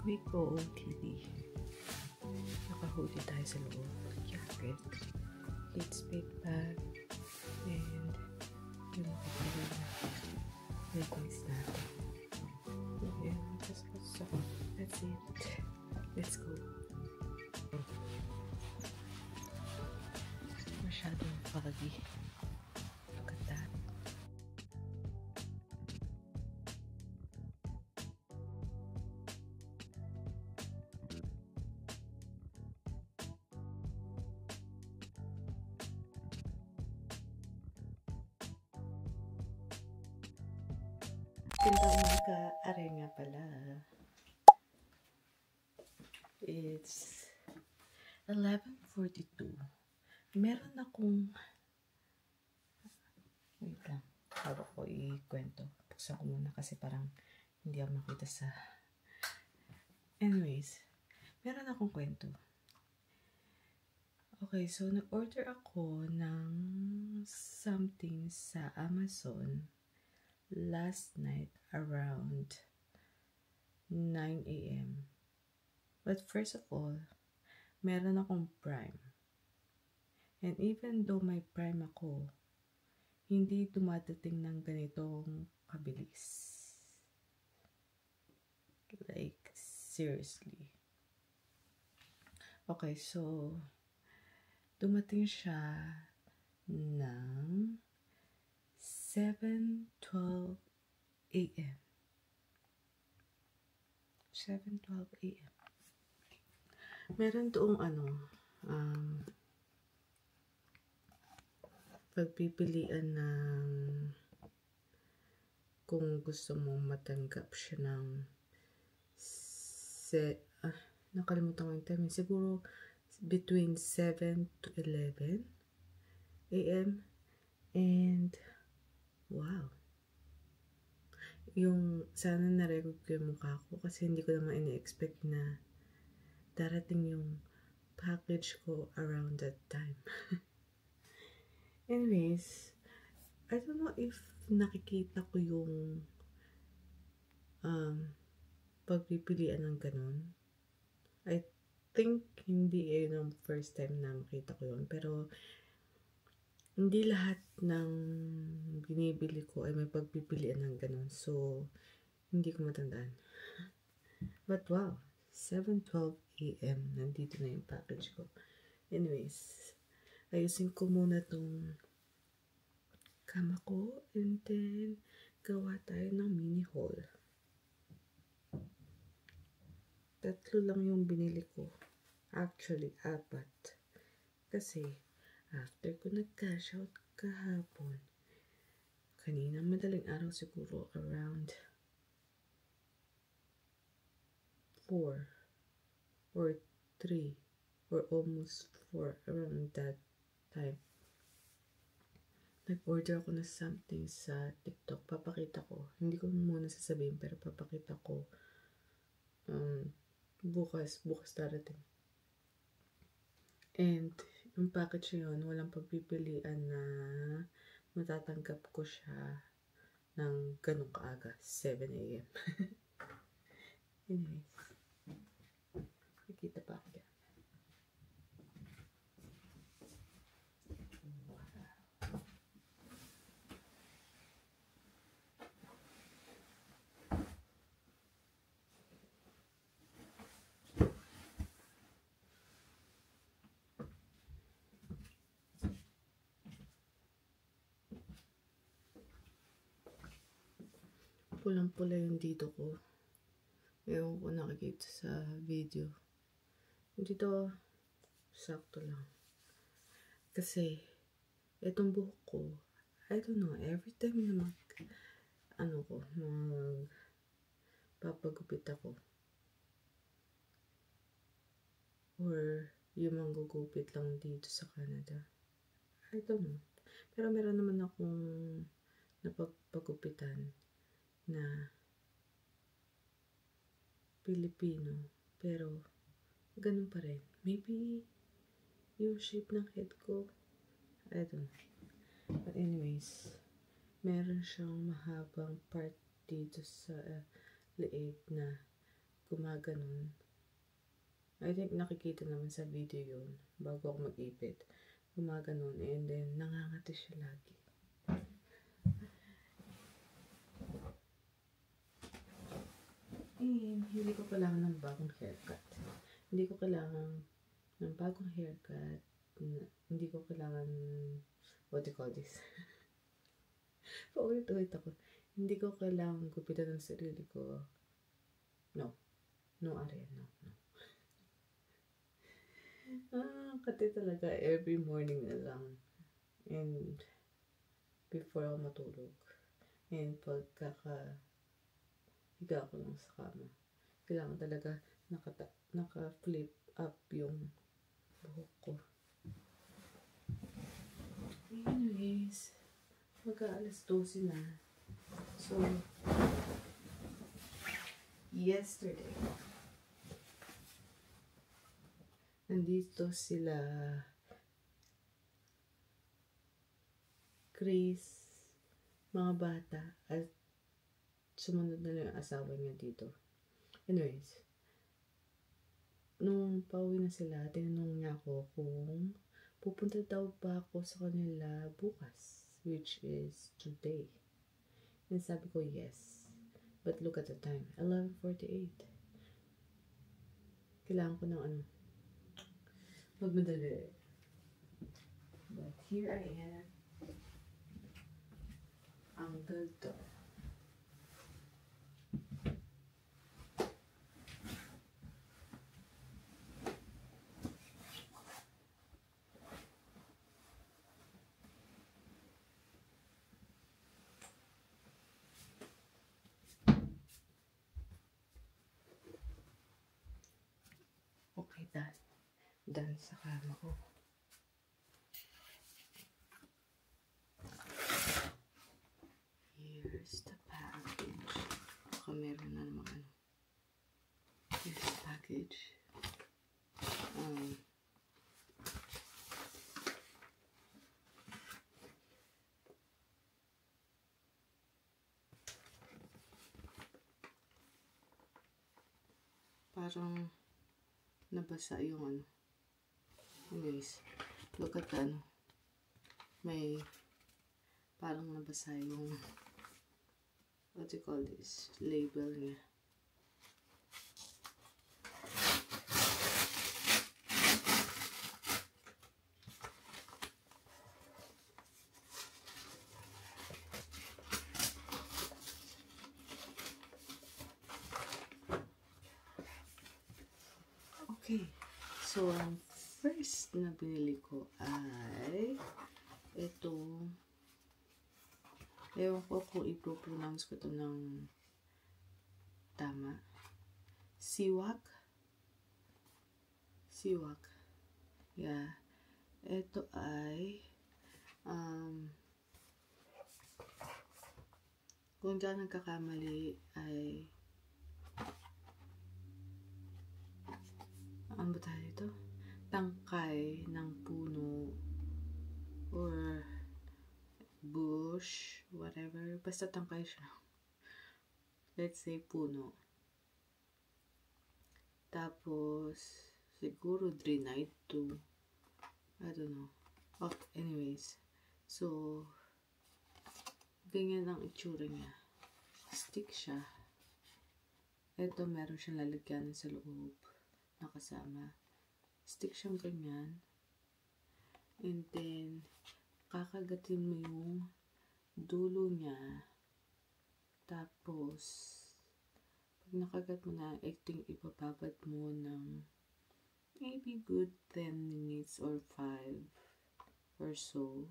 Quick OOTD. Naka-hoodie tayo sa loob. Jacket. Kate Spade bag. And yung makapagod na leggings natin. And so, that's it. Let's go. Masyadong foggy. Ganda. Gandang umaga. Aray nga pala. It's 11:42. Meron akong wait lang. Bago ko ikwento. Buksan ko muna kasi parang hindi ako makita sa anyways. Meron akong kwento. Okay, so nag-order ako ng something sa Amazon last night around 9 AM. But first of all, meron akong Prime. And even though may Prime ako, hindi dumadating ng ganitong kabilis. Like, seriously. Okay, so, dumating siya ng 7:12 AM. 7:12 AM. Meron doong pagpipilian ng kung gusto mong matanggap siya ng nakalimutan ko yung time. Siguro between 7 to 11 AM. And wow. Yung sana na-record ko yung mukha ko kasi hindi ko naman ina-expect na darating yung package ko around that time. Anyways, I don't know if nakikita ko yung pagpipilian ng ganun. I think hindi yung first time na makita ko yun. Pero hindi lahat ng binibili ko ay may pagpipilian ng ganun. So, hindi ko matandaan. But wow, 7:12 AM, nandito na yung package ko. Anyways, ayusin ko muna tong kama ko and then gawa tayo ng mini haul. 3 lang yung binili ko. Actually, 4. Kasi, after ko nag-cash out kahapon, kanina madaling araw siguro around 4 or 3 or almost 4 around that time. Nag-order ako na something sa TikTok. Papakita ko. Hindi ko muna sasabihin pero papakita ko bukas darating. And yung package yun, walang pagpipilian na matatanggap ko siya ng ganun kaaga, 7 AM. Anyways, nakita pa ako yan. Pulang-pula yung dito ko. Ewan ko nakikita sa video. Dito, sakto lang. Kasi, itong buhok ko, I don't know, every time na papagupit ako. Or, yung manggugupit lang dito sa Canada. I don't know. Pero meron naman akong napagpagupitan na Pilipino, pero ganun pa rin. Maybe yung shape ng head ko, I don't know. But anyways, meron siyang mahabang part dito sa leeg na gumaganon. I think nakikita naman sa video yun, bago ako mag-ipit. Gumaganon, and then nangangati siya lagi. And hindi ko kailangan ng bagong haircut. Hindi ko kailangan ng bagong haircut. Hindi ko kailangan, what do you call this? Paulit-ulit ako. Hindi ko kailangan gupitan ng sarili ko. No. No, Arian. No. Kati talaga every morning na lang. And before ako matulog. And higa ako lang sa kama. Kailangan talaga naka-flip up yung buhok ko. Anyways, mag-aalas 12 na. So, yesterday, nandito sila Chris, mga bata, at sumunod na lang yung asawa niya dito. Anyways, nung pauwi na sila, tinanong niya ako kung pupunta daw ba ako sa kanila bukas, which is today. And sabi ko, yes. But look at the time, 11:48. Kailangan ko ng magmadali. But here I am. Ang ganito. Okay, done sa kama ko. Here's the package. Baka meron na naman here's the package. Parang nabasa yung anyways, look at the may parang nabasa yung what do you call this, label niya. Okay, so ang first na binili ko ay ito. Ewan ko kung i-pronounce ko ito ng tama. Siwak. Yeah. Ito ay kung dyan nagkakamali ay ano ba tayo ito? Tangkay ng puno or bush, whatever. Basta tangkay siya. Let's say puno. Tapos, siguro drenite to. I don't know. Okay, anyways. So, ganyan ang itsura niya. Stick siya. Ito, meron siyang lalagyan sa loob. Nakasama. Stick siyang ganyan. And then, kakagatin mo yung dulo niya. Tapos, pag nakagat mo na, ito yung ipababad mo ng maybe good 10 minutes or 5 or so.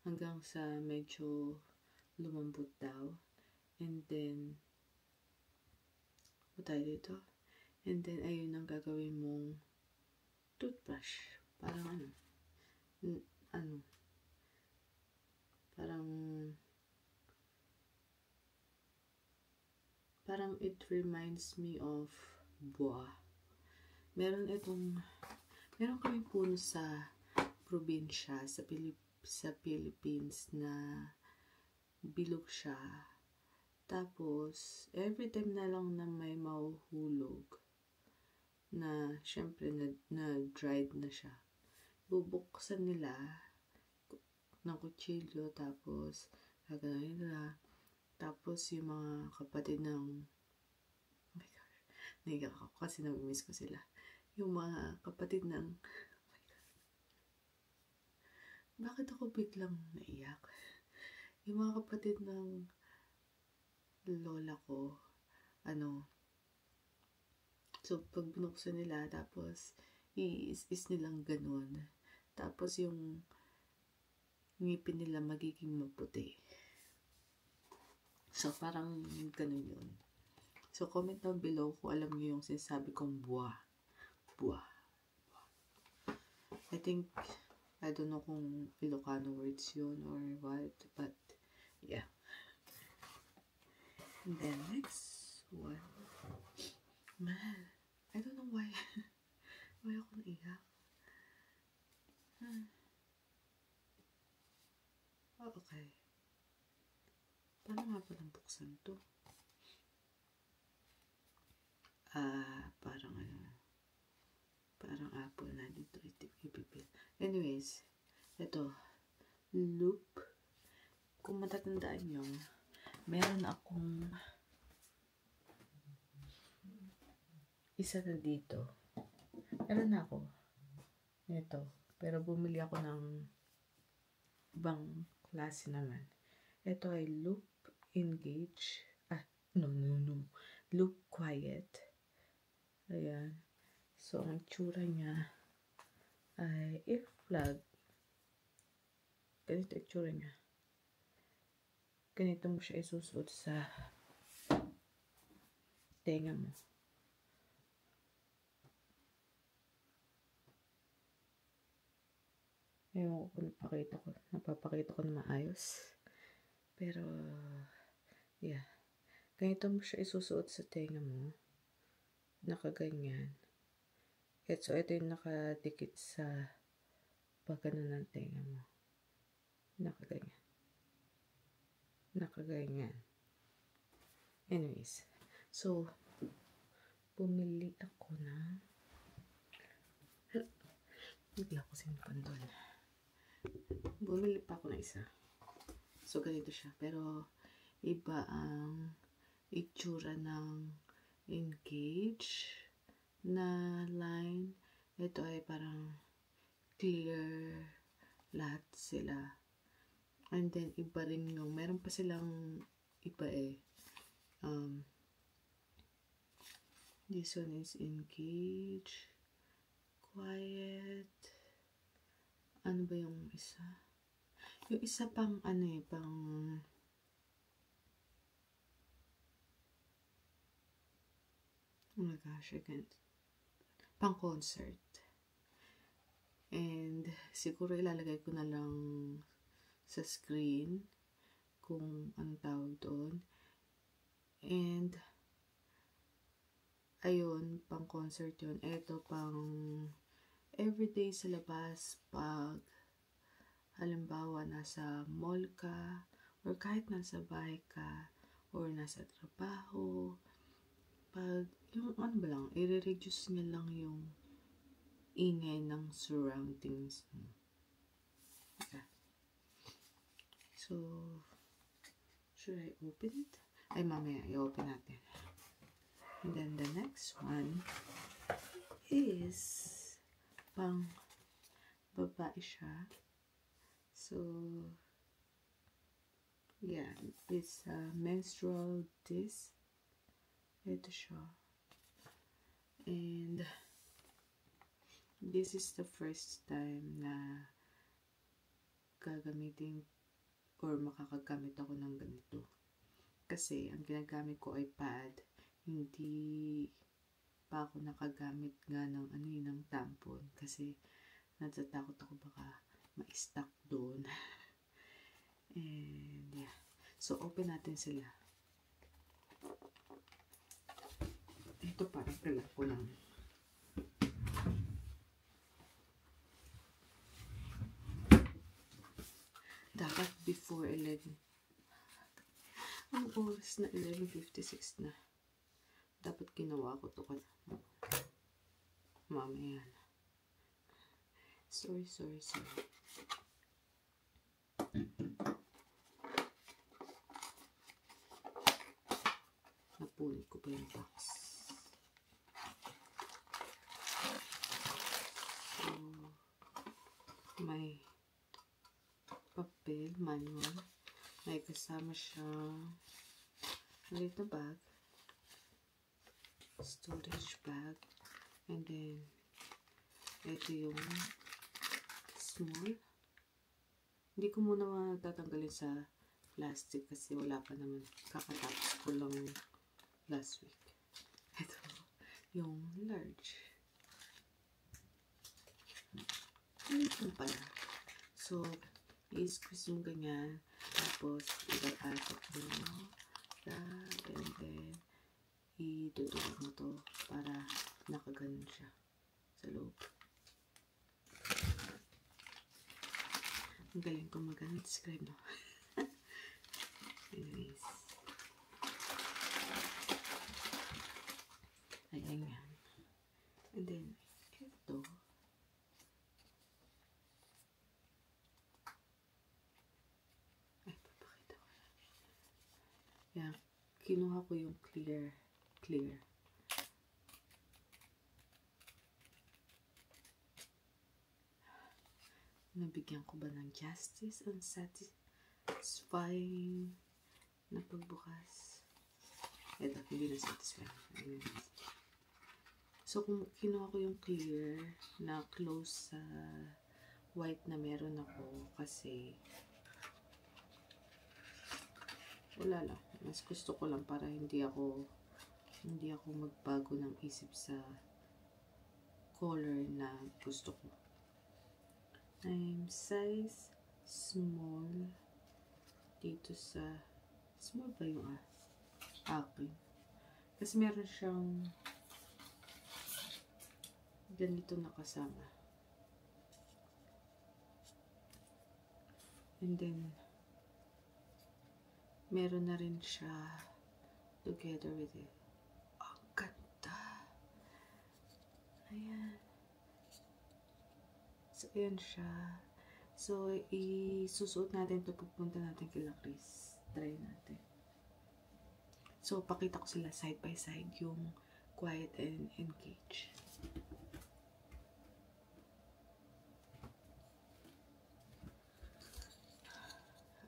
Hanggang sa medyo lumambot daw. And then, what tayo dito? And then, ayun ang gagawin mong toothbrush. Parang parang it reminds me of buah. Meron kami puno sa probinsya, sa Philippines na bilog siya. Tapos, every time na lang na may mahuhulog, na syempre na-dried na siya, bubuksan nila ng kutsilyo, tapos gagawin nila. Tapos, yung mga kapatid ng, oh my gosh, naiyak ako kasi namimiss ko sila. Yung mga kapatid ng, bakit ako biglang naiyak? Yung mga kapatid ng lola ko, so pag binuksan nila, tapos i-is nilang ganun. Tapos yung ngipin nila magiging maputi. So parang ganun yun. So comment down below kung alam niyo yung sinasabi kong buwa. Buwa. I think, I don't know kung Ilocano words yun or what, but yeah. And then next one. Man, I don't know why. Why ako naiyak? Oh, okay. Paano nga palang buksan to? Parang apple na dito. Ipipil. Anyways, ito. Loop. Kung matatandaan nyo, meron akong isa na dito. Meron na ako. Ito. Pero bumili ako ng ibang klase naman. Ito ay Loop Engage. No. Loop Quiet. Ayan. So, ang tsura niya ay if plug. Ganito ang tsura niya. Ganito mo siya isusuot sa tenga mo. Ewan ko kung napapakita ko na maayos. Pero, yeah. Ganito mo siya isusuot sa tenga mo. Nakaganyan. So, ito yung nakadikit sa pagano ng tenga mo. Nakaganyan. Anyways. So, bumili ako na bigla ko simpan doon. Bumili pa ako ng isa. So, ganito siya. Pero, iba ang itsura ng Engage na line. Ito ay parang clear lahat sila. And then, iba rin yung, meron pa silang iba this one is Engage. Quiet. Ano ba yung isa? Yung isa pang oh my gosh, I can't. Pang concert. And siguro ilalagay ko na lang sa screen kung anong tawag doon. And ayun, pang concert yun. Ito pang everyday sa labas, pag halimbawa nasa mall ka or kahit nasa bahay ka or nasa trabaho, pag yung i-reduce niya lang yung ingay ng surroundings mo. Okay. So, should I open it? Ay, mamaya i-open natin. And then the next one is pang babae siya. So, yeah, it's a menstrual disc. Ito siya. And this is the first time na gagamitin or makakagamit ako ng ganito. Kasi ang ginagamit ko ay pad. Hindi pa ako nakagamit nga ng ng tampon. Kasi natatakot ako baka ma-stuck doon. And yeah. So, open natin sila. Ito parang kalat ko lang. Dapat before 11. Ang Anong oras na? 11:56 na. Dapat ginawa ko to mamaya na. Sorry. Napunit ko pa yung box. So, may papel, manual. May kasama siyang maliit na bag, storage bag, and then ito yung small. Hindi ko muna tatanggalin sa plastic kasi wala pa naman, kakatapos ko lang last week. Ito yung large. Ito pala. So, i-squeeze mo ganyan. Tapos, ipapasok mo. And then, idudulog mo to para nakaganon siya sa loob. Ang galing ko mag-describe, no? Anyways. Ayan yan. And then, ito. Ay, papakita ko. Yan. Kinuha ko yung clear. Nabigyan ko ba ng justice and satisfying na pagbukas? Ito, hindi na satisfying. So, kung kinuha ko yung clear na close sa white na meron ako kasi wala lang. Mas gusto ko lang para hindi ako magbago ng isip sa color na gusto ko. I'm size small dito sa small ba yung akin? Kasi meron siyang ganito nakasama. And then meron na rin siya together with it. Ang ganda. Ayan. So, ayan siya. So, isusuot natin ito. Pupunta natin kila Chris. Try natin. So, pakita ko sila side by side. Yung quiet and engage.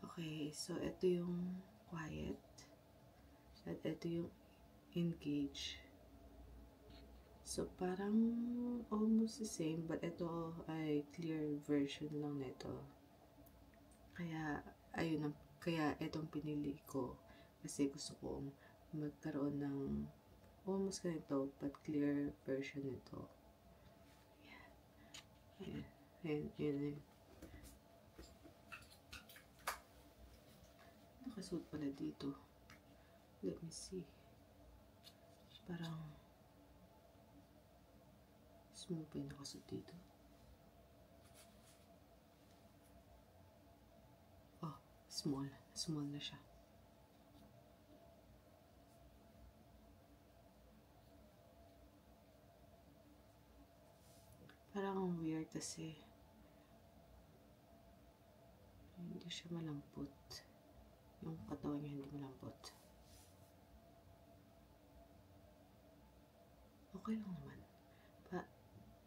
Okay. So, ito yung quiet. At ito yung engage. So, parang almost the same, but ito ay clear version lang nito. Kaya, ayun, kaya itong pinili ko. Kasi gusto kong magkaroon ng almost ganito, but clear version nito. Ayan. Ayan. Nakasuot pala dito. Let me see. Parang small pa yung nakasuot dito. Oh, small. Small na siya. Parang weird kasi hindi siya malambot. Yung katawan niya hindi malambot. Okay lang naman.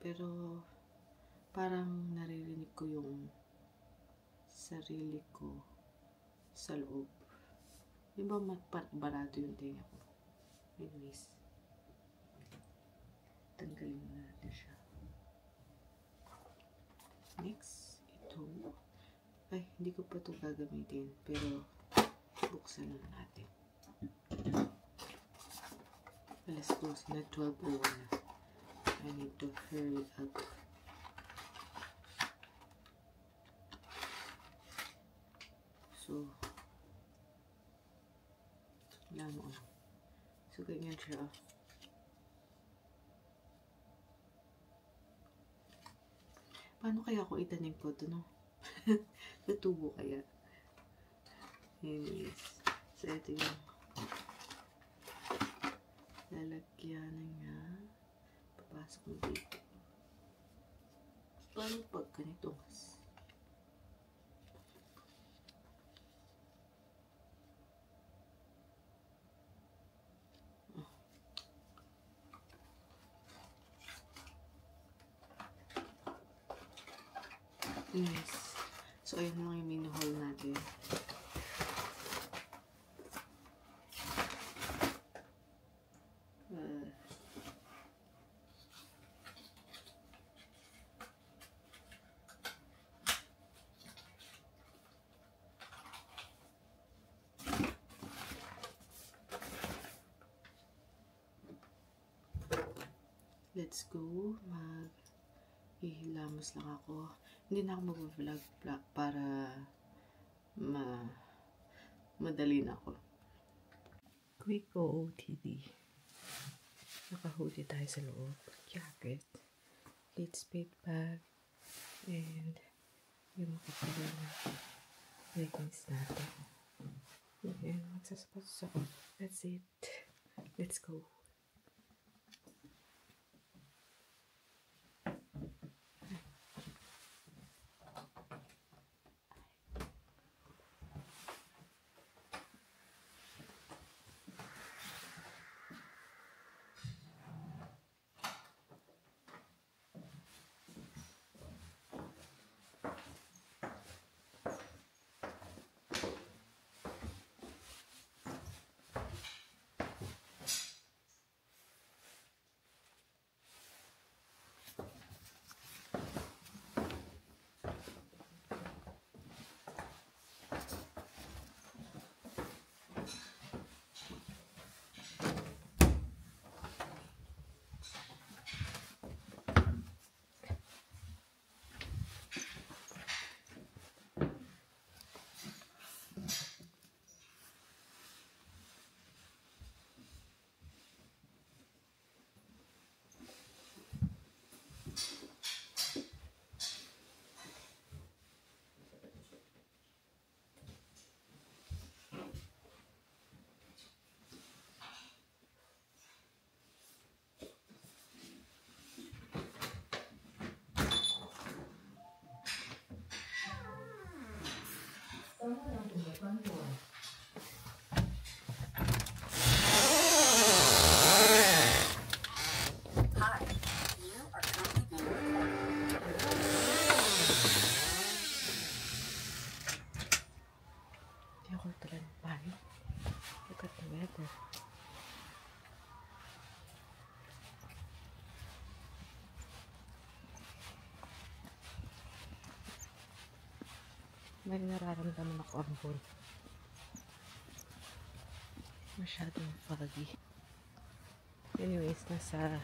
Pero parang naririnig ko yung sarili ko sa loob. Di ba barato yung tenga ko? Anyways, tanggalin na natin siya. Next, ito. Ay, hindi ko pa ito gagamitin. Pero, buksan na natin. Alas 12 na, 12:01 na. I need to hurry up. So, wala mo. So, ganyan siya. Paano kaya ako itanim ko ito, no? Natubo kaya. Anyways. So, So, ito yung lalagyanan niya. Papasok mo dito. Paano pag ganito mas? Yes. So, ayun lang yung mini haul natin. Let's go. Hihilamos lang ako. Hindi na ako mag-vlog para madali na ako. Quick OOTD. Naka-hoodie tayo sa loob. Jacket. Kate Spade bag. And yung makapagod na leggings natin. And magsasapatos ako. That's it. Let's go. Look at the weather. May nararamdaman ako ambon. Masyadong foggy. Anyways, nasa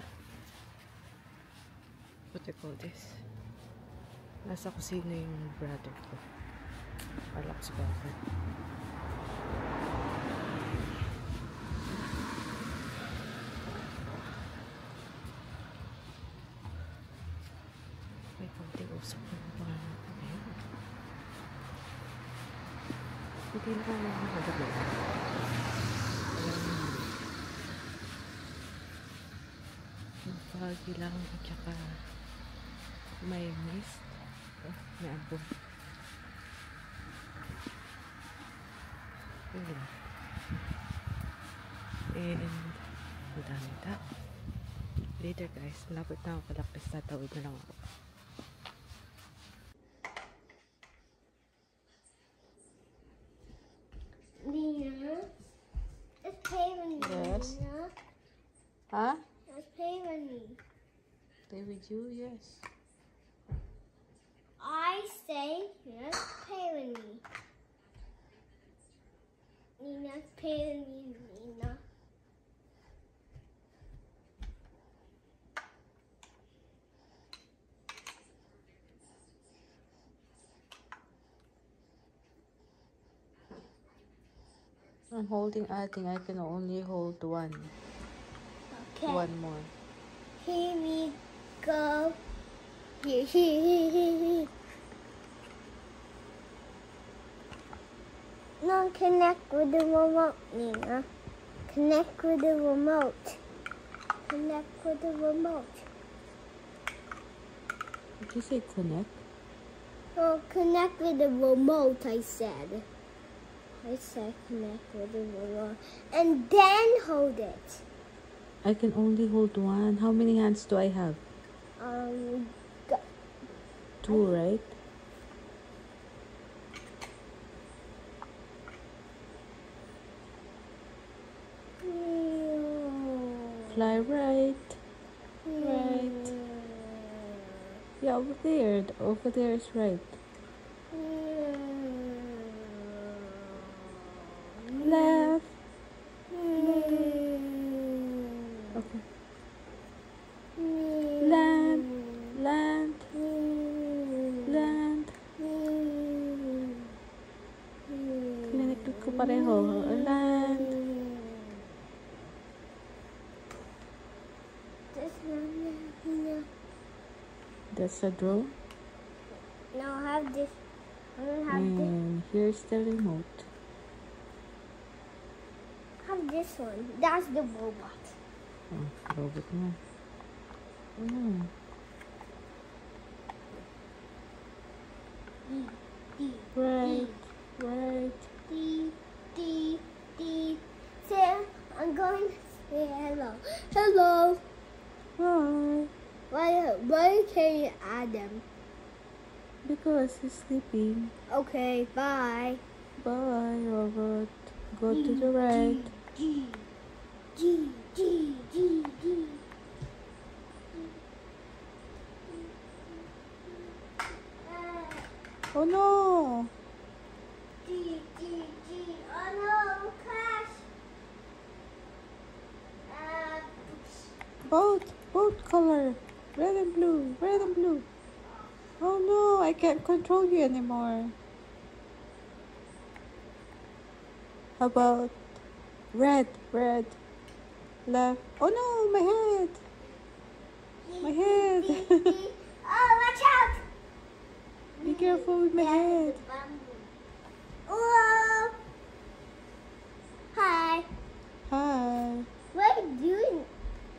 what do you call this? Nasa kusina yung brother ko. Alex brother. May konting usap na mga natin. Hindi na kami makagabi. Foggy lang at saka may mist. May ambon. Ayun. And madami tao. Later guys, malapit na ako kalakis, tatawid na lang ako. Nina, let's play with me. Yes. Nina. Huh? Let's play with me. Play with you? Yes. I say, let's play with me. Nina, play with me, Nina. I'm holding, I think I can only hold one. Okay. One more. Here we go. Here. No, connect with the remote, Nina. Connect with the remote. Connect with the remote. Did you say connect? Oh, connect with the remote, I said. I said connect with the remote. And then hold it. I can only hold one. How many hands do I have? Go. 2, right? Fly right. Right. Yeah, over there. Over there is right. Left. Okay. Land. Land. Land. Clinic ko pareho. Land. That's a draw. Now I have this. I'm gonna have this. And here's the remote. Have this one. That's the robot. Oh, robot na. Oh. Right. Right. Say, I'm going to say hello. Hello. Hi. Why can't you add them? Because he's sleeping. Okay, bye. Bye, robot. Go to the right. G. Oh no! G. Oh no, crash. Both color. Red and blue. Red and blue. Oh no, I can't control you anymore. How about red? Left. Oh no, my head. My head. Oh, watch out. Be careful with my head. Oh. Hi. Hi. What are you doing?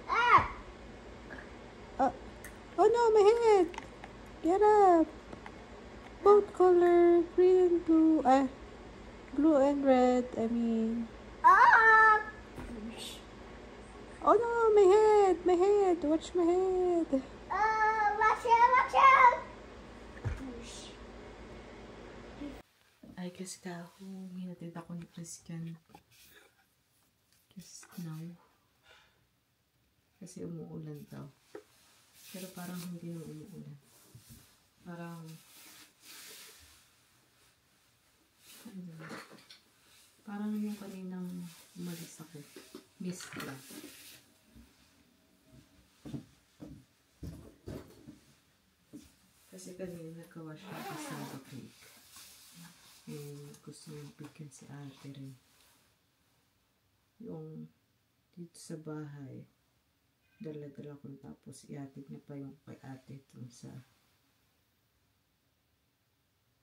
Ah. Oh no, my head. Get up. Both color, green and blue. Blue and red, I mean. Oh. Oh no, my head. Watch my head. Watch out. Ay, kasi kahapon, hinatid ako ni Christian. Kasi now. Kasi umuulan daw. Pero parang hindi na umuulan. Parang yung kaninang umalis ako. Mist lang. Kasi kanina nagkawash ng kasama cake. And gusto niyang bigyan si ate rin. Yung dito sa bahay, dala-dala ko tapos iatid niya pa yung kay ate dun sa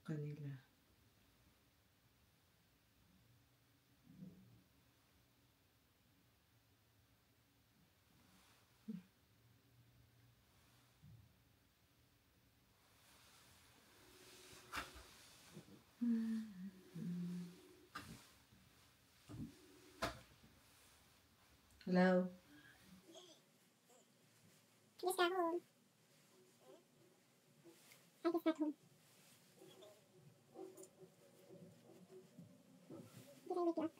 kanila. Hello? Just got home. I just got home. Did I wake you up?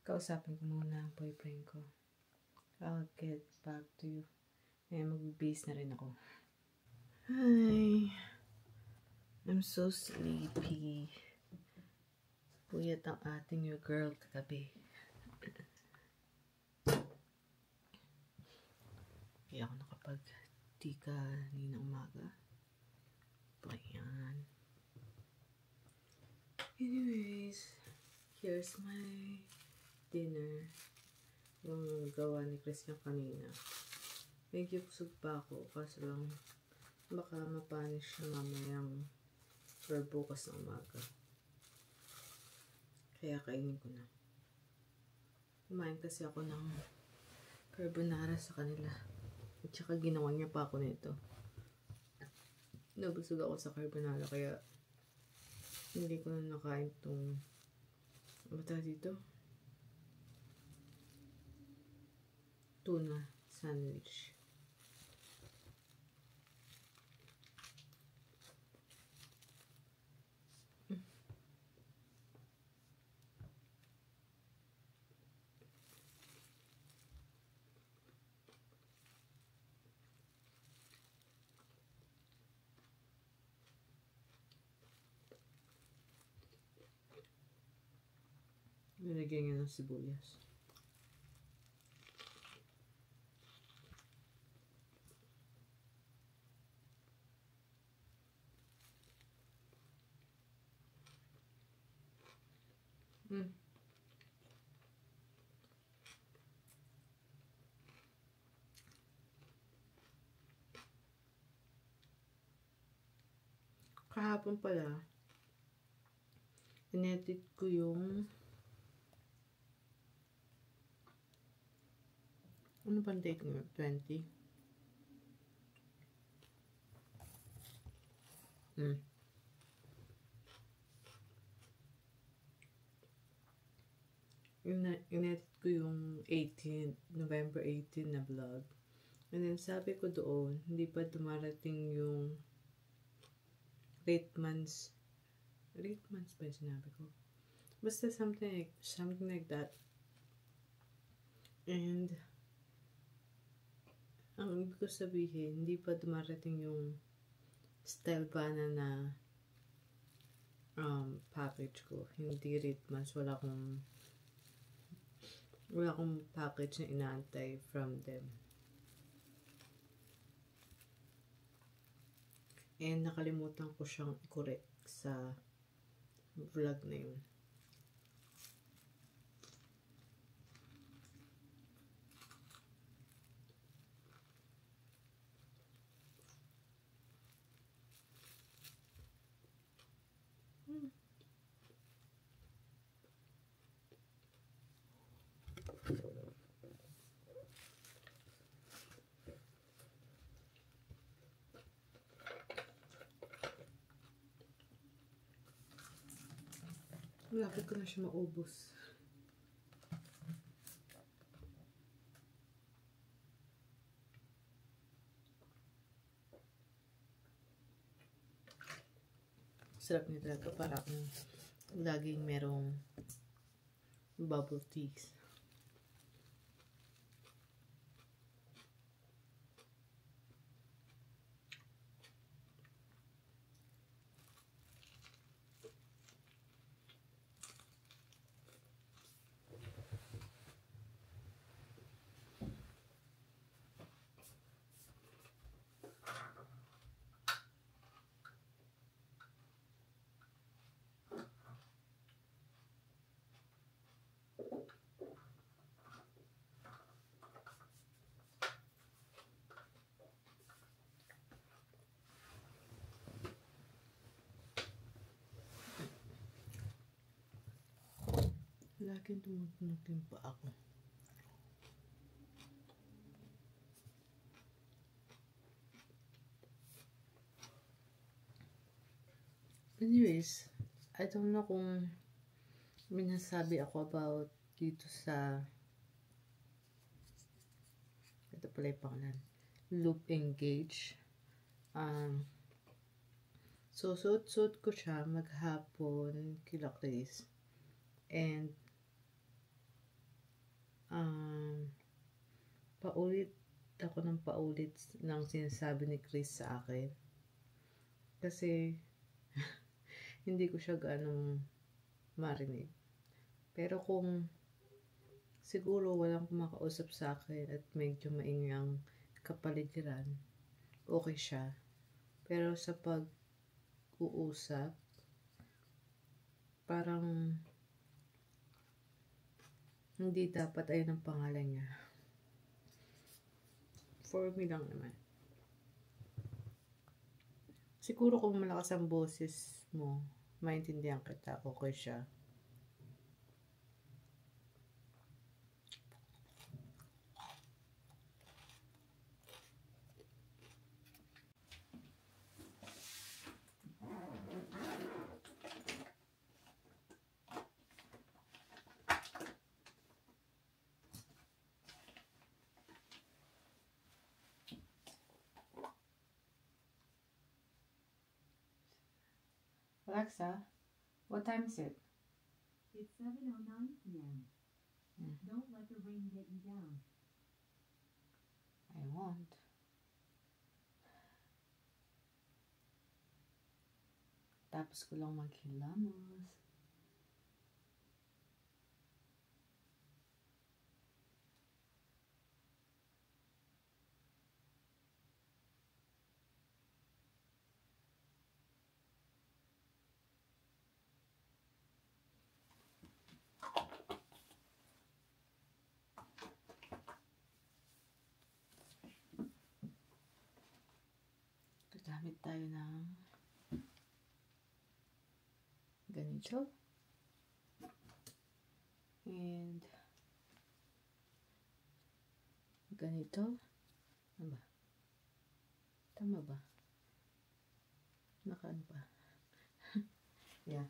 Kausapin ko muna ang boyfriend ko. I'll get back to you. Eh, mag-base na rin ako. Hi. I'm so sleepy. Puyat ang ating your girl kagabi. Kaya ako nakapag-tika nina umaga. Ayan. Anyways, here's my dinner. Yung gawa ni Christian kanina. Medyo busog pa ako kasi lang baka mapanis siya mamayang or bukas ng umaga. Kaya kainin ko na. Kumain kasi ako ng carbonara sa kanila. At saka ginawa niya pa ako nito. Nabusog ako sa carbonara kaya hindi ko na nakain itong bata dito. Tuna sandwich. Nilagyan niya ng sibuyas. Kahapon pala, inedit ko yung ano bang date ngayon? 20? Inedit ko yung 18, November 18 na vlog. And then sabi ko doon, hindi pa dumarating yung rate months ba yung sinabi ko? Basta something like that. And ang ibig ko sabihin, hindi pa dumarating yung Stelvana na package ko. Hindi rate months. Wala akong package na inaantay from them. And nakalimutan ko siyang i-correct sa vlog na yun. Malapit ko na siya maubos. Sarap niya talaga, parang laging merong bubble teas. Laging tumutunog yung paa ko. Anyways, I don't know kung minasabi ako about dito sa ito pala yung pangalan, Loop Engage. So, suot ko siya maghapon kila Chris. And paulit ako ng paulit ng sinasabi ni Chris sa akin. Kasi hindi ko siya ganong marinig. Pero kung siguro walang kumakausap sa akin at medyo maingang kapaligiran, okay siya. Pero sa pag-uusap, Parang hindi dapat ayun ang pangalan niya. For me lang naman. Siguro kung malakas ang boses mo, maintindihan kita, okay siya. Alexa, what time is it? It's 7:09 p.m. Hmm. Don't let the rain get you down. I won't. Tapos ko lang maghilamos. Gagamit tayo ng ganito. And ganito. Ano ba? Tama ba? Nakaan pa. Yeah.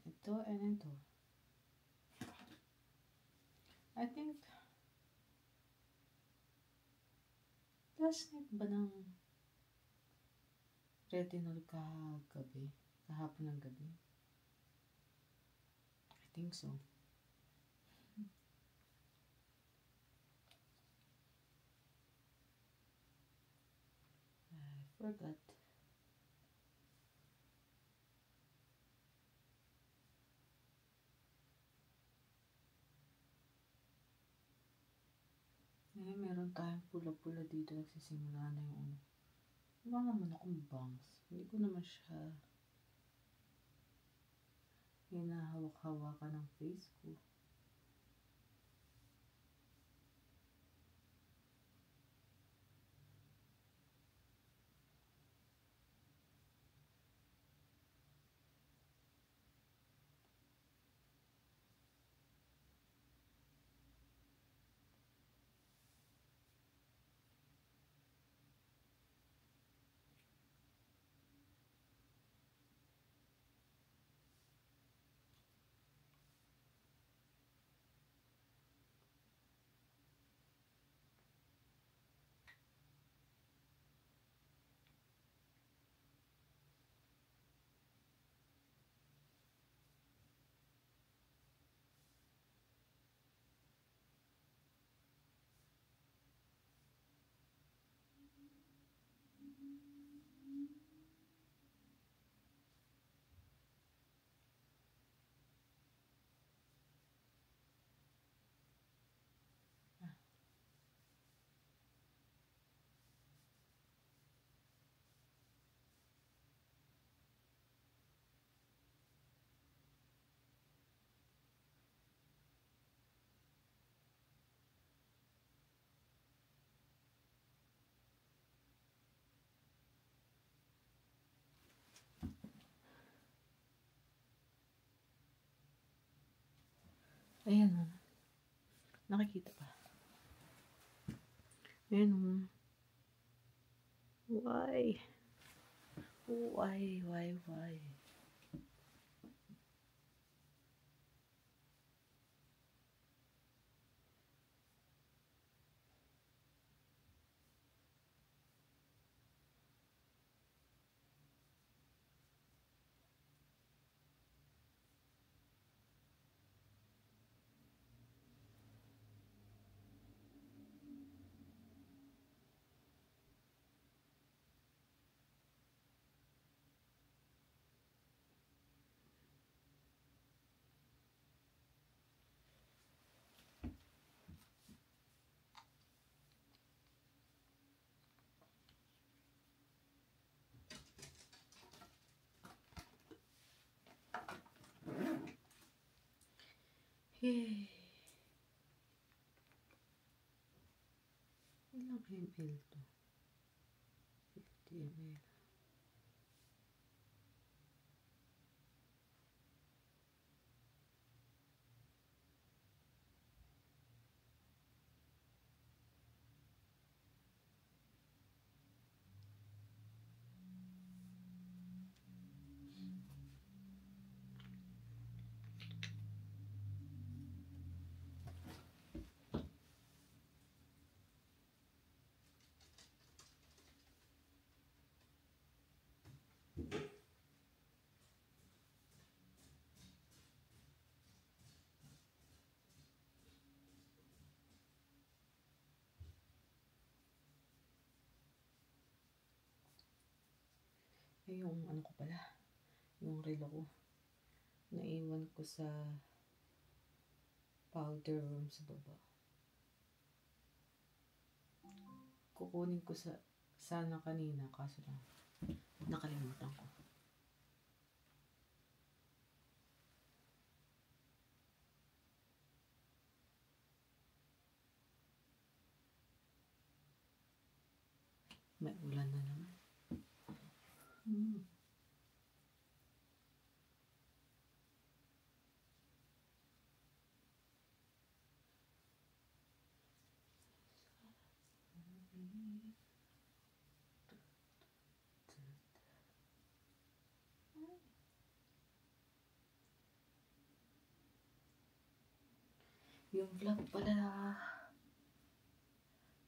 Ito and ito. I think last night ba ng retinol kagabi? Kahapon ng gabi? I think so. I forgot. Meron tayong pula-pula dito. Nagsisimula na yung ano. Wala naman akong bangs. Hindi ko naman siya hinahawak-hawakan ng face ko. Ayan o. Nakikita pa. Ayan o. Why? Why? Yay! Ilang ml to? 50 ml. Eh, yung ano ko pala, yung relo ko, naiwan ko sa powder room sa baba. Kukunin ko sana kanina, kaso lang, nakalimutan ko. May ulan na naman. Yung vlog pala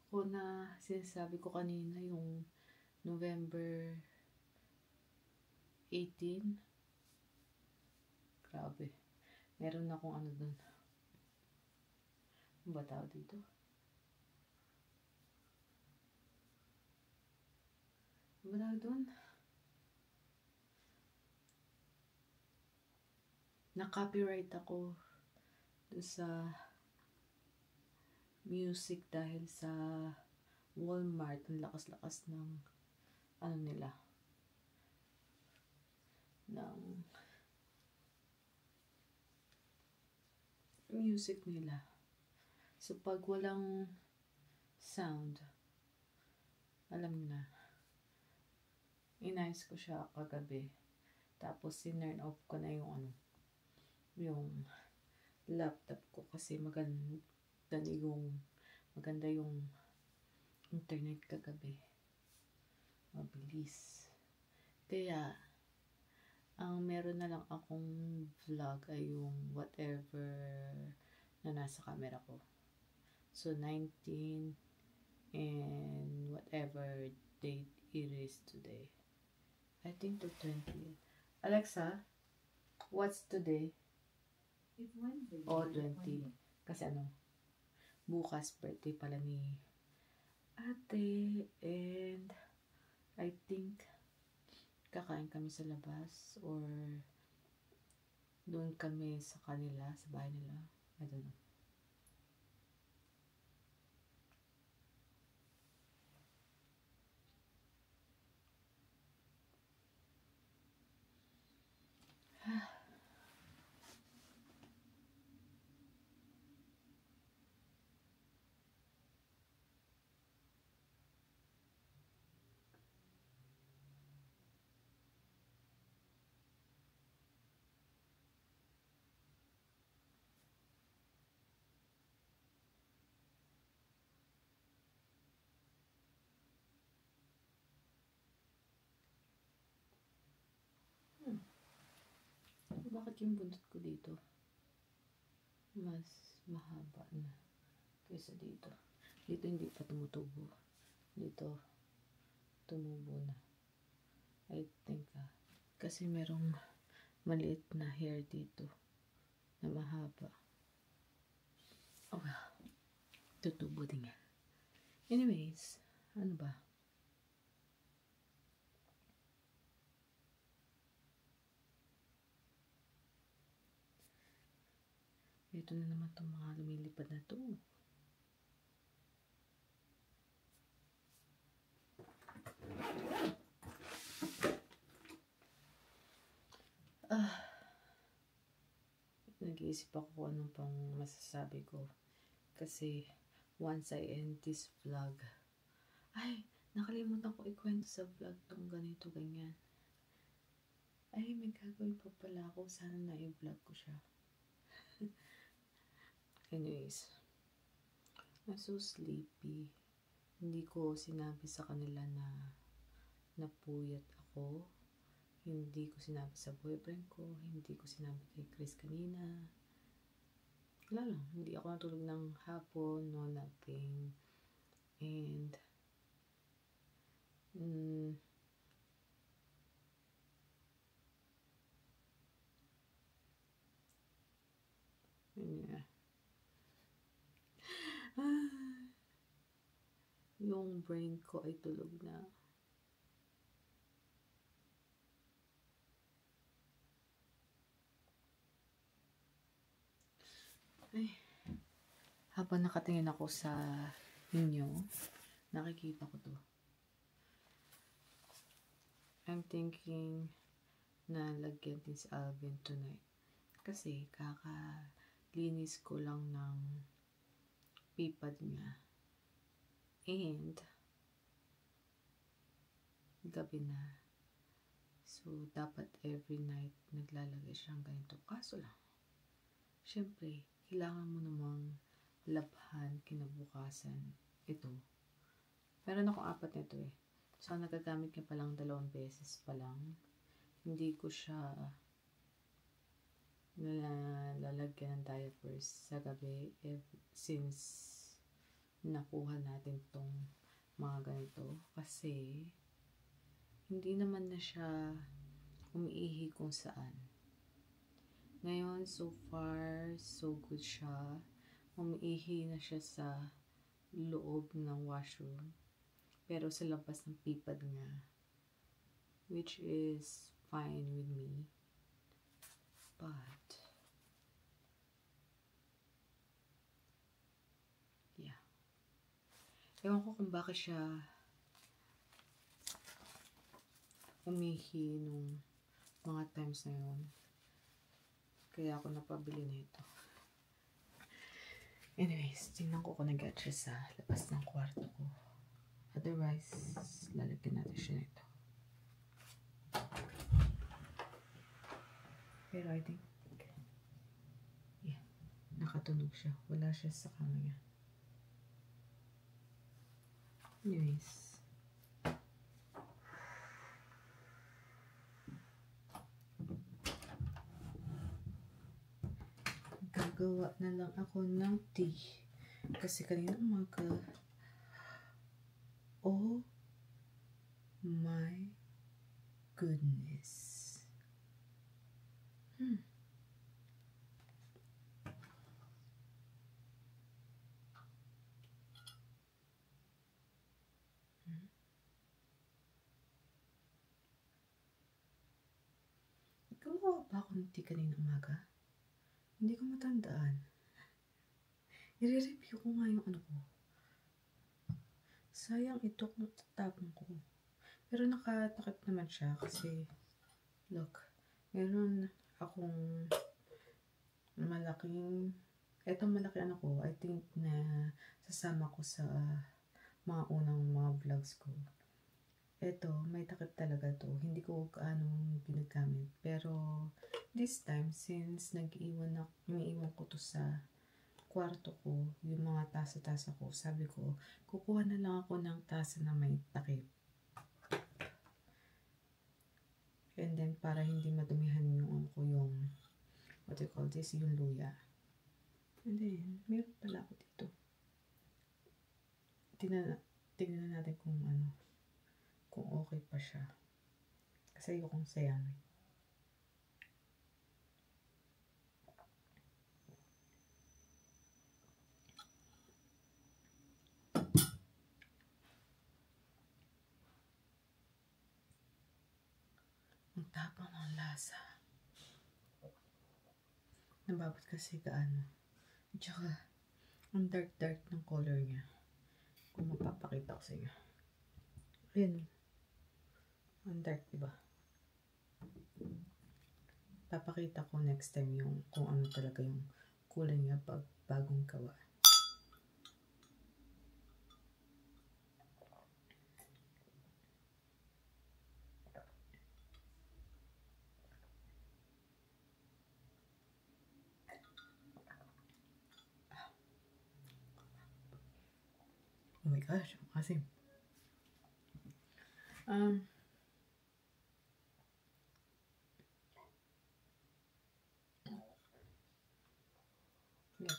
ko na sinasabi ko kanina, yung November 18. Grabe. Meron akong ano dun. Ano ba tawag dito? Ano ba tawag dun? Na-copyright ako dun sa music dahil sa Walmart. Ang lakas-lakas ng ano nila. Ng music nila. So, pag walang sound, alam niyo na, inayos ko siya kagabi. Tapos, sinurn off ko na yung ano, yung laptop ko kasi maganda yung internet kagabi. Mabilis. Kaya, ang meron na lang akong vlog ay yung whatever na nasa camera ko. So, 19 and whatever date it is today. I think the 20th. Alexa, what's today? It's Wednesday. Oh, November 20. 20th. Kasi ano, bukas birthday pala ni ate, and I think kakain kami sa labas or doon kami sa kanila, sa bahay nila. I don't know. Bakit yung buntot ko dito mas mahaba na kaysa dito? Dito hindi pa tumutubo. Dito tumubo na. I think kasi merong maliit na hair dito na mahaba. Oh well, tutubo din yan. Anyways, ano ba? Ito na naman itong mga lumilipad na to. nag-iisip ako kung anong pang masasabi ko. Kasi, once I end this vlog, ay, nakalimutan ko ikwento sa vlog tong ganito, ganyan. Ay, may gagawin pa pala ako. Sana na i-vlog ko siya. Anyways, I'm so sleepy. Hindi ko sinabi sa kanila na napuyat ako. Hindi ko sinabi sa boyfriend ko. Hindi ko sinabi kay Chris kanina. Wala lang. Hindi ako natulog ng hapon. No, nothing. And, yeah. Yung brain ko ay tulog na. Ay, habang nakatingin ako sa inyo, nakikita ko to. I'm thinking na lagyan din si Alvin tonight. Kasi kakalinis ko lang ng pipad niya. And gabi na. So, dapat every night naglalagay siyang ganito. Kaso lang, syempre, kailangan mo namang labhan kinabukasan ito. Meron akong 4 nito eh. So, nagagamit niya palang 2 beses pa lang. Hindi ko siya lalagyan ng diapers sa gabi since nakuha natin tong mga ganito. Kasi, hindi naman na siya umiihi kung saan. Ngayon, so far, so good siya. Umiihi na siya sa loob ng washroom. Pero sa labas ng pipad niya. Which is fine with me. But, yeah. Ewan ko kung bakit siya umihi nung mga times na yun. Kaya ako napabili nito. Anyways, tingnan ko kung nag-get siya sa labas ng kwarto ko. Otherwise, lalagyan natin siya nito. Pero I think, yeah, nakatunog siya. Wala siya sa kama niya. Anyways, gagawa na lang ako ng tea. Kasi kanina umaga, oh my goodness. Gumawa ba ako ng tea kanina umaga? Hindi ko matandaan. I-review ko nga yung ano ko. Sayang ito kung tatapon ko. Pero nakatakip naman siya kasi, look, meron akong malaking, etong malaki ano ko, I think na sasama ko sa mga unang mga vlogs ko. Eto, may takip talaga to. Hindi ko kaanong ginagamit. Pero, this time, since nag-iwan ko to sa kwarto ko, yung mga tasa-tasa ko, sabi ko, kukuha na lang ako ng tasa na may takip. And then, para hindi madumihan yung what do you call this, yung luya. And then, meron pala ako dito. Tingnan natin kung okay pa siya. Kasi ayokong sayangin. Ang tapang ng lasa. Nababot kasi gaano. At saka, ang dark ng color niya. Kung mapapakita ko sa inyo. Ayan. Ang dark, diba? papakita ko next time yung kung ano talaga yung kulay niya pag bagong gawa. Oh my gosh, asim. Yeah.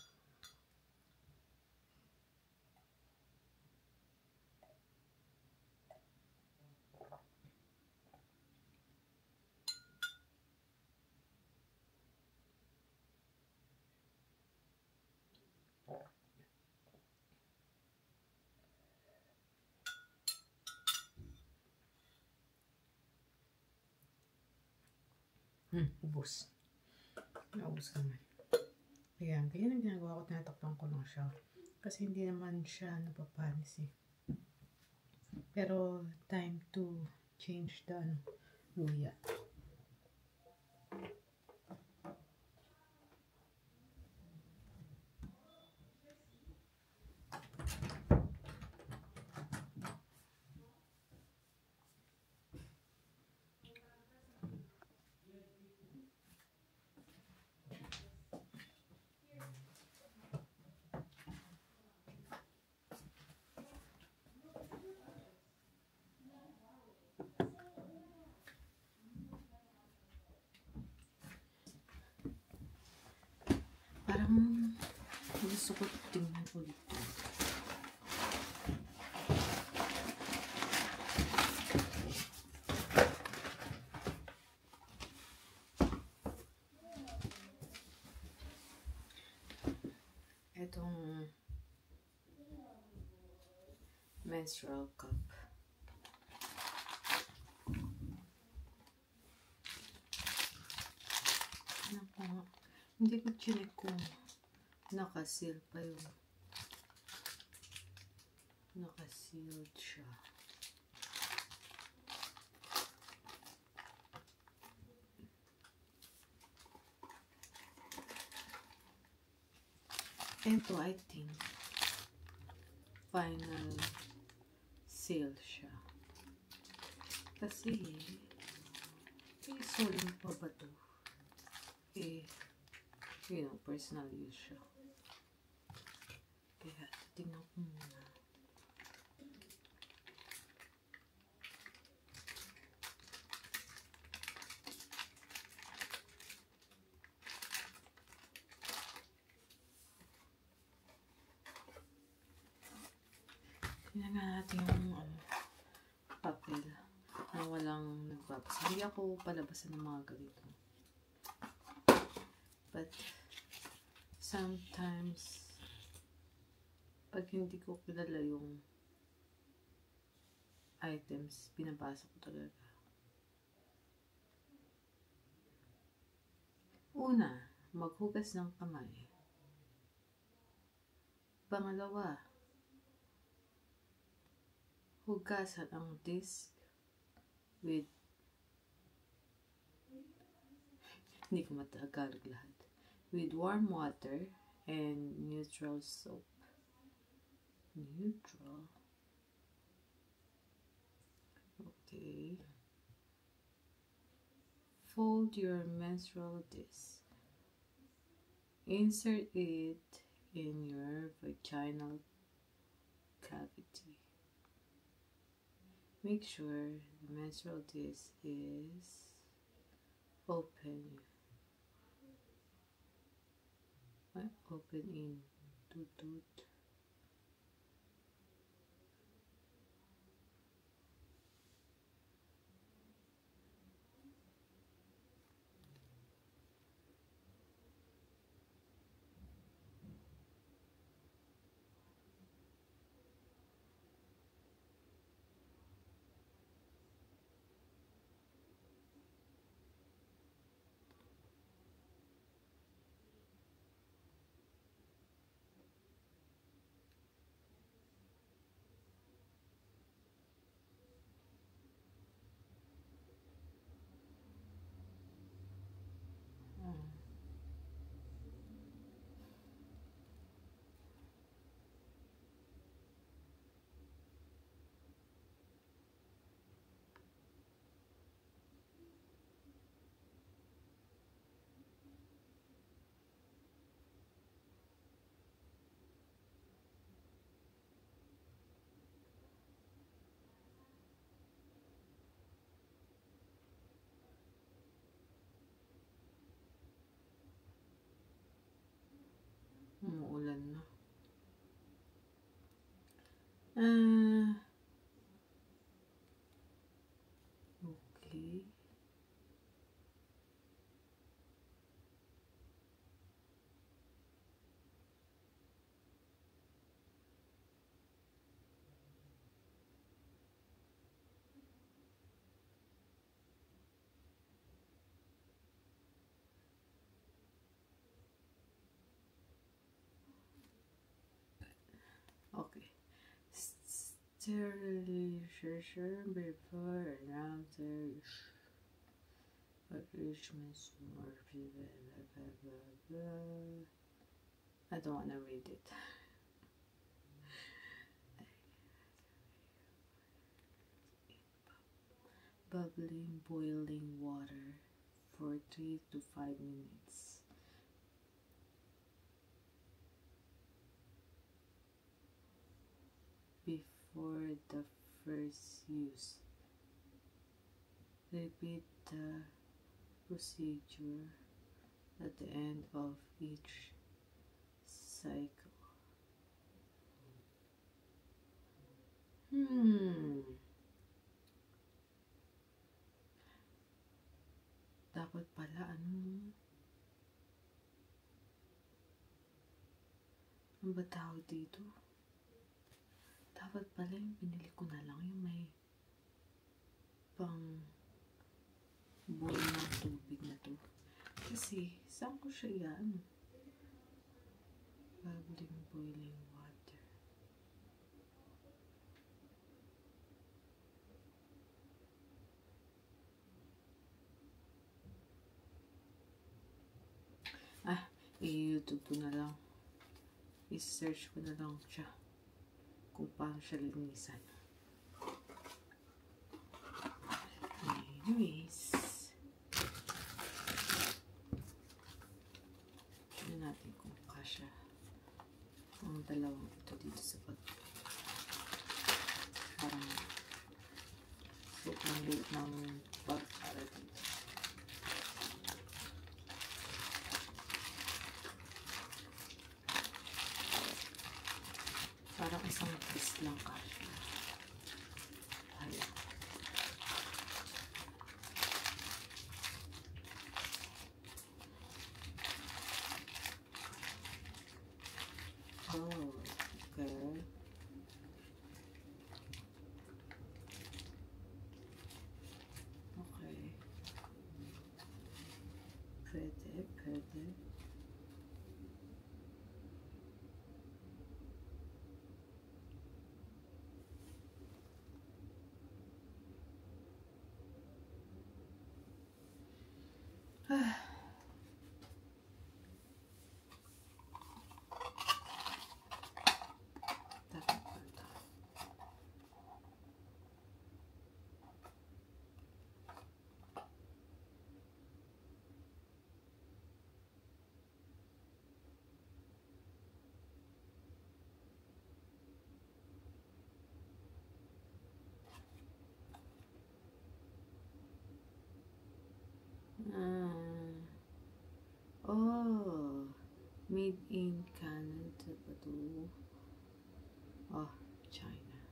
Ubos. Naubos ka man. Ayan, kaya ang ginagawa ko, tinatakpan ko lang siya. Kasi hindi naman siya napapanis eh. Pero, time to change the luya. Parang gusto ko tingnan ulit. Itong menstrual cup. Naku, hindi ko chinek kung nakasil pa yun. Nakasealed siya. Ito, I think, final seal siya. Kasi, isolin pa ba ito? Personal use siya. Kaya, tingnan ko muna. Tingnan natin yung papel na walang nagbabasa. Hindi ako palabasan ng mga ganito. But, sometimes, pag hindi ko kilala yung items, binabasa ko talaga. Una, maghugas ng kamay. Pangalawa, hugasan ang disk with hindi ko matagalog lahat. With warm water and neutral soap. Neutral. Okay. Fold your menstrual disc. Insert it in your vaginal cavity. Make sure the menstrual disc is open. Open in tooth. Okay. Okay. Sterilization before and after arrangements more blah blah blah. I don't want to read it. Bubbling boiling water for 3 to 5 minutes. Before the first use. Repeat the procedure at the end of each cycle. Dapat pala ano ba tawag dito? Dapat pala yung binili ko na lang yung may pang boil ng tubig na to. Kasi saan ko siya yan? Bubbling boiling water. I-YouTube ko na lang. I-search ko na lang siya kung paano siya linisan. Anyways, tignan natin kung kasya ang dalawang ito dito sa bag. Parang sobrang liit ng bag para dito. Parang isang piece lang kasya. Ayan. Oh, okay. Okay. Pwede. Oh, made in Canada ba to? Oh, China.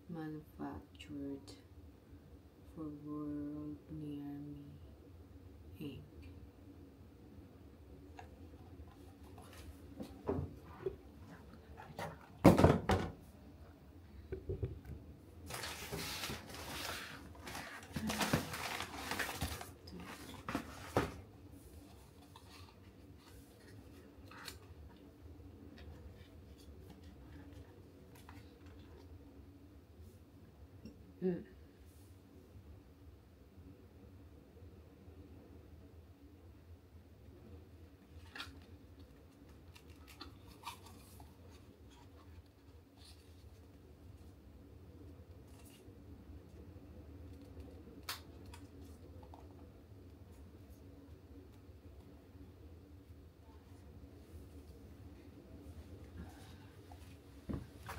Manufactured for World Near Me, Inc.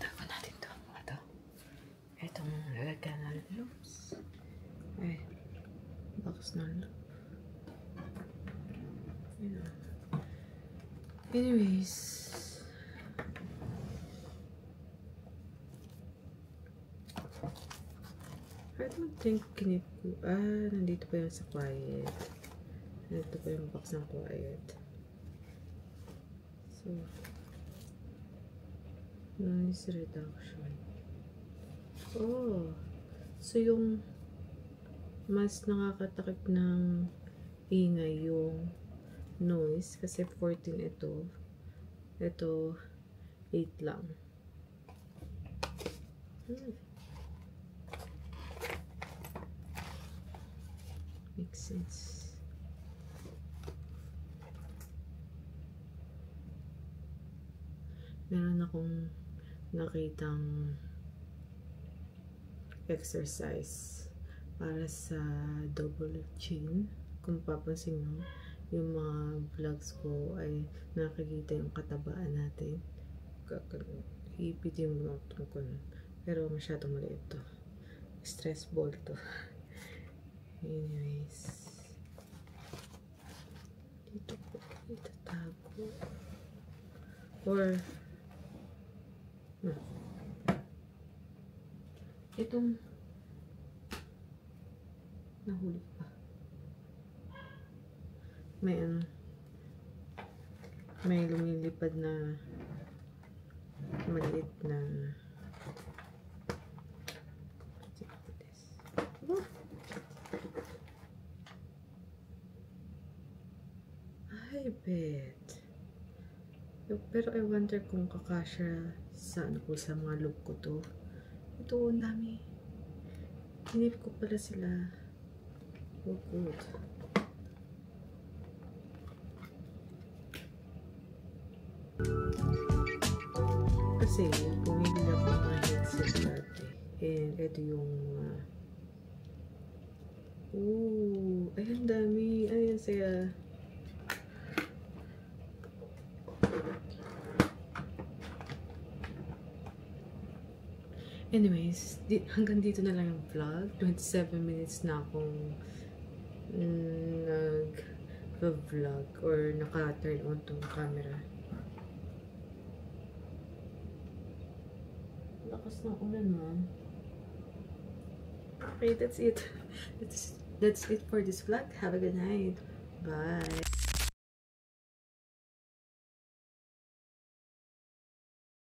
Tago natin to. Ito. Itong lalagyan ng loops. Ay, box ng loop. Anyways, I don't think kinip ko. Nandito pa yung sa quiet. Nandito pa yung box ng quiet. So, noise reduction. Oh, so yung mas nakakatakip ng ingay yung noise kasi 14 ito. Ito 8 lang. Makes sense. Meron akong nakitang exercise para sa double chin. Kung papansin nyo, yung mga vlogs ko ay nakikita yung katabaan natin. Ipitin mo lang ko nun. Pero masyadong maliit to. Stress ball to. Anyways. Dito po itatago. Or itong nahuli pa. May lumilipad na maliit na I bet. Pero I wonder kung kakasya sa sa mga look ko to. Ito, ang dami. Hinip ko pala sila. Oh, good. Kasi, pumili ako ng mga headset dati. And, ito yung ay, ang dami. Ay, ang saya. Anyways, hanggang dito na lang yung vlog. 27 minutes na akong nag-vlog or naka-turn on tong camera. Lakas ng ulan, man. Okay, that's it. That's it for this vlog. Have a good night. Bye.